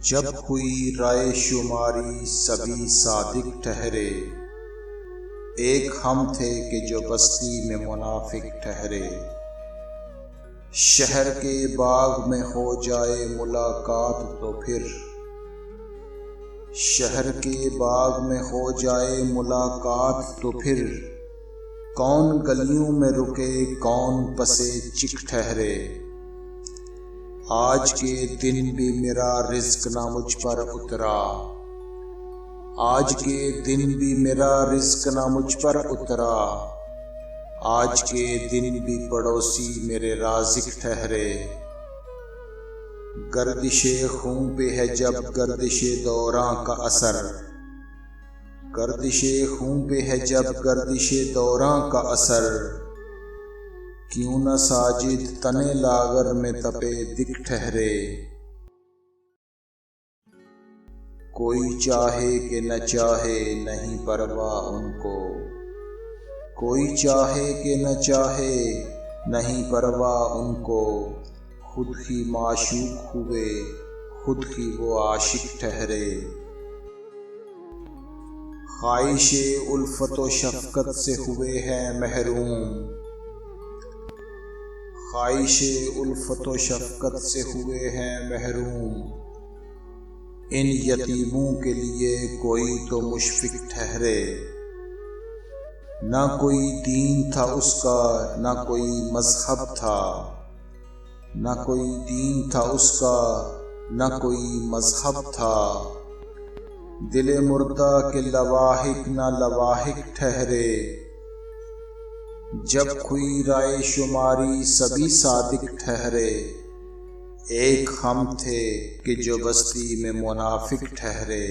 जब हुई राय शुमारी सभी सादिक ठहरे, एक हम थे कि जो बस्ती में मुनाफिक ठहरे। शहर के बाग में हो जाए मुलाकात तो फिर, शहर के बाग में हो जाए मुलाकात तो फिर, कौन गलियों में रुके कौन पसे चिक ठहरे। आज के दिन भी मेरा रिज़्क ना मुझ पर उतरा, आज के दिन भी मेरा रिज़्क ना मुझ पर उतरा। आज के दिन भी पड़ोसी मेरे राज़िक ठहरे। गर्दिशे खून पे है जब गर्दिशे दौरां का असर, गर्दिशे खून पे है जब गर्दिशे दौरां का असर। क्यों न साजिद तने लागर में तपे दिख ठहरे। कोई चाहे कि न चाहे नहीं परवाह उनको, कोई चाहे कि न चाहे नहीं परवाह उनको। खुद ही माशूक हुए खुद ही वो आशिक ठहरे। ख्वाहिशे उल्फत व शफ़क़त से हुए हैं महरूम, ख्वाहिशे उल्फत व शफ़क़त से हुए हैं महरूम। इन यतीमों के लिए कोई तो मुशफ़िक़ ठहरे। ना कोई दीन था उसका ना कोई मज़हब था, ना कोई दीन था उसका ना कोई मज़हब था। दिले मुर्दा के लवाहिक ना लवाहिक ठहरे। जब हुई राय शुमारी सभी सादिक ठहरे, एक हम थे कि जो बस्ती में मुनाफिक ठहरे।